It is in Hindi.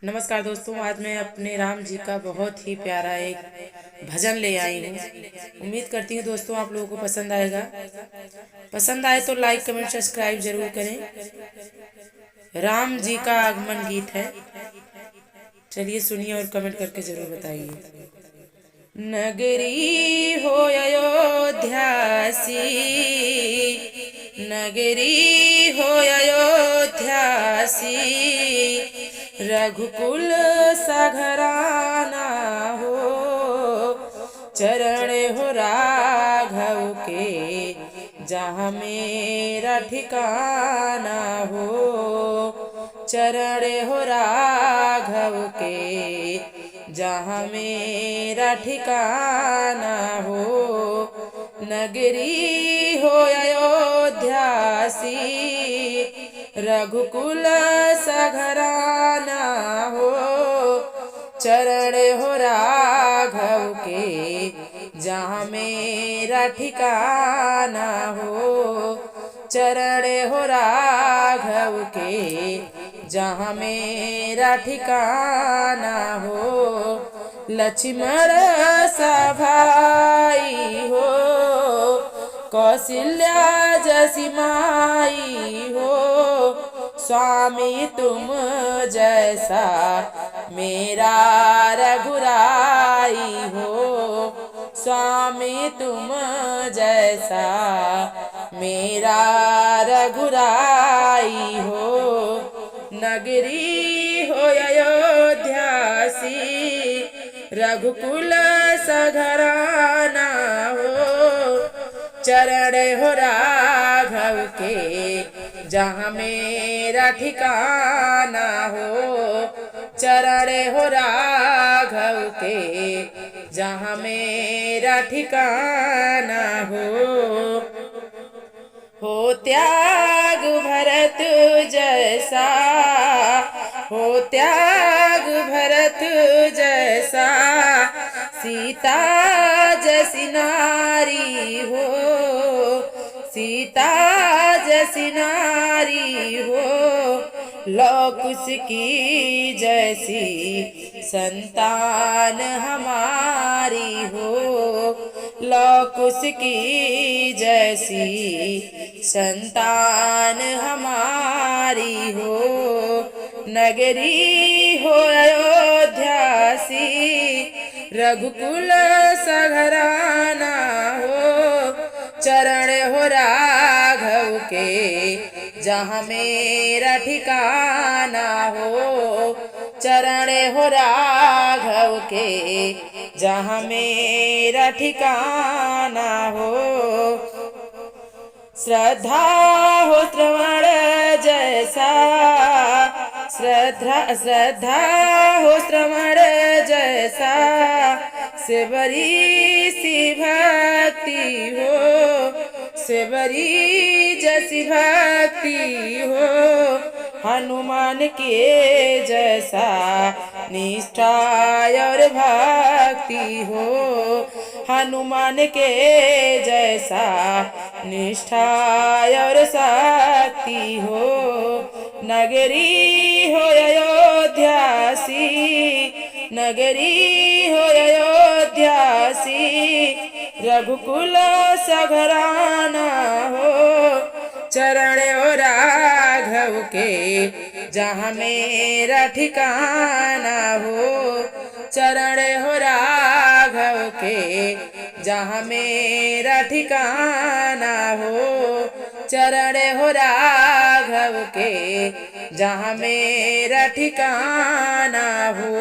नमस्कार दोस्तों, आज मैं अपने राम जी का बहुत ही प्यारा एक भजन ले आई हूँ। उम्मीद करती हूँ दोस्तों आप लोगों को पसंद आएगा। पसंद आए तो लाइक कमेंट सब्सक्राइब जरूर करें। राम जी का आगमन गीत है। चलिए सुनिए और कमेंट करके जरूर बताइए। नगरी हो अयोध्यासी, नगरी हो अयोध्यासी, रघुकुल सघराना हो, चरण हो राघव के जहाँ मेरा ठिकाना हो, चरण हो राघव के जहाँ मेरा ठिकाना हो। नगरी हो अयोध्यासी, रघुकुल सघराना हो, चरण हो राघव के जहाँ मेरा ठिकाना हो, चरण हो राघव के जहाँ मेरा ठिकाना हो। लक्ष्मण सभाई हो, कौशल्या जसी माई हो, स्वामी तुम जैसा मेरा रघुराई हो, स्वामी तुम जैसा मेरा रघुराई हो। नगरी हो अयोध्यासी, रघुकुल सघराना हो, चरण हो राघव के जहाँ मेरा ठिकाना हो, चरण हो राघव के जहाँ मेरा ठिकाना हो त्याग भरत जैसा, हो त्याग भरत जैसा, सीता जैसी नारी हो, सीता जैसी नारी हो, लौ कुश की जैसी संतान हमारी हो, लौ कुश की जैसी संतान हमारी हो। नगरी हो अयोध्यासी, रघुकुल सघराना हो, चरण हो राघव के जहाँ मेरा ठिकाना हो, चरण हो राघव के जहाँ मेरा ठिकाना हो। श्रद्धा हो श्रवण जैसा, श्रद्धा हो श्रवण जैसा, सेवरी सी भक्ति हो, सेवरी जैसी भक्ति हो, हनुमान के जैसा निष्ठा और भक्ति हो, हनुमान के जैसा निष्ठा और शक्ति हो। नगरी हो अयोध्यासी, नगरी हो अयोध्यासी, रघुकुल सघराना हो, चरण हो राघव के जहाँ मेरा ठिकाना हो, चरण हो राघव के जहाँ मेरा ठिकाना हो, चरण हो राघव के जहाँ मेरा ठिकाना हो।